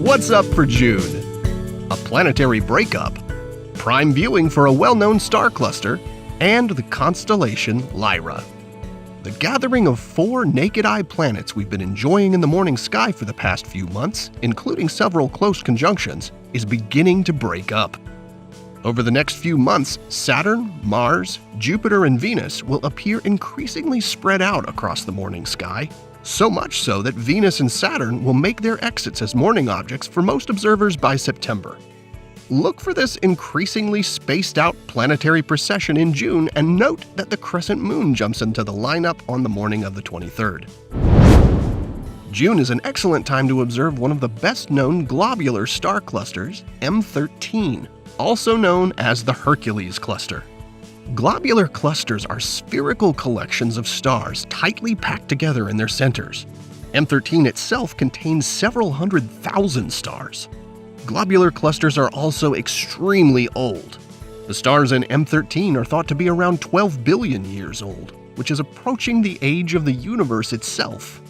What's up for June? A planetary breakup, prime viewing for a well-known star cluster, and the constellation Lyra. The gathering of 4 naked-eye planets we've been enjoying in the morning sky for the past few months, including several close conjunctions, is beginning to break up. Over the next few months, Saturn, Mars, Jupiter, and Venus will appear increasingly spread out across the morning sky, so much so that Venus and Saturn will make their exits as morning objects for most observers by September. Look for this increasingly spaced-out planetary procession in June and note that the crescent moon jumps into the lineup on the morning of the 23rd. June is an excellent time to observe one of the best-known globular star clusters, M13, also known as the Hercules cluster. Globular clusters are spherical collections of stars tightly packed together in their centers. M13 itself contains several 100,000 stars. Globular clusters are also extremely old. The stars in M13 are thought to be around 12 billion years old, which is approaching the age of the universe itself.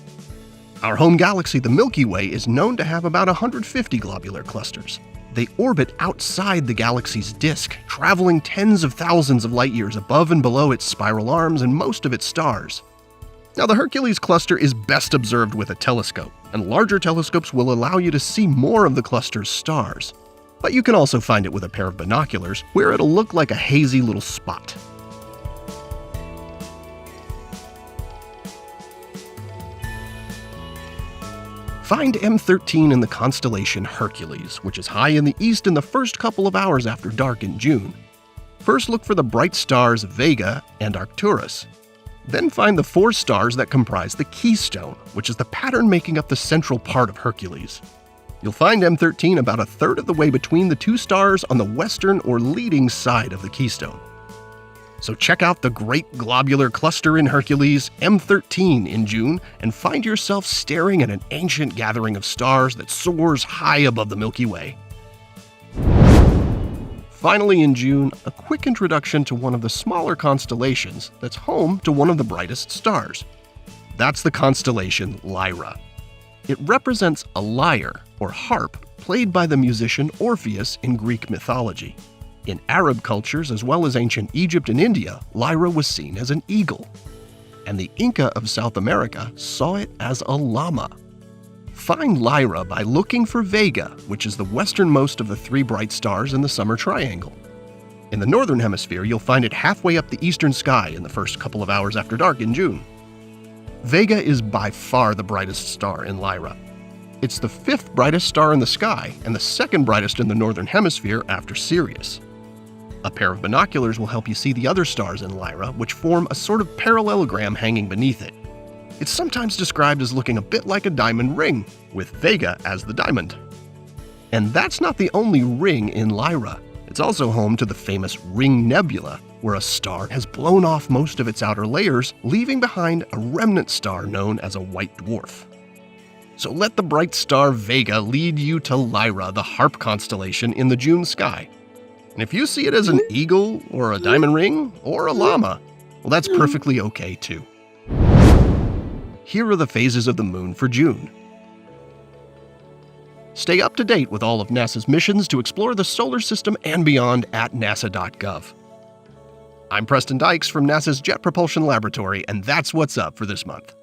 Our home galaxy, the Milky Way, is known to have about 150 globular clusters. They orbit outside the galaxy's disk, traveling tens of thousands of light years above and below its spiral arms and most of its stars. Now, the Hercules cluster is best observed with a telescope, and larger telescopes will allow you to see more of the cluster's stars. But you can also find it with a pair of binoculars, where it'll look like a hazy little spot. Find M13 in the constellation Hercules, which is high in the east in the first couple of hours after dark in June. First, look for the bright stars Vega and Arcturus. Then find the 4 stars that comprise the keystone, which is the pattern making up the central part of Hercules. You'll find M13 about a third of the way between the 2 stars on the western or leading side of the keystone. So check out the great globular cluster in Hercules, M13, in June, and find yourself staring at an ancient gathering of stars that soars high above the Milky Way. Finally, in June, a quick introduction to one of the smaller constellations that's home to one of the brightest stars. That's the constellation Lyra. It represents a lyre, or harp, played by the musician Orpheus in Greek mythology. In Arab cultures, as well as ancient Egypt and India, Lyra was seen as an eagle. And the Inca of South America saw it as a llama. Find Lyra by looking for Vega, which is the westernmost of the 3 bright stars in the summer triangle. In the northern hemisphere, you'll find it halfway up the eastern sky in the first couple of hours after dark in June. Vega is by far the brightest star in Lyra. It's the 5th brightest star in the sky and the 2nd brightest in the northern hemisphere after Sirius. A pair of binoculars will help you see the other stars in Lyra, which form a sort of parallelogram hanging beneath it. It's sometimes described as looking a bit like a diamond ring, with Vega as the diamond. And that's not the only ring in Lyra. It's also home to the famous Ring Nebula, where a star has blown off most of its outer layers, leaving behind a remnant star known as a white dwarf. So let the bright star Vega lead you to Lyra, the harp constellation in the June sky. And if you see it as an eagle, or a diamond ring, or a llama, well, that's perfectly okay too. Here are the phases of the moon for June. Stay up to date with all of NASA's missions to explore the solar system and beyond at nasa.gov. I'm Preston Dykes from NASA's Jet Propulsion Laboratory, and that's what's up for this month.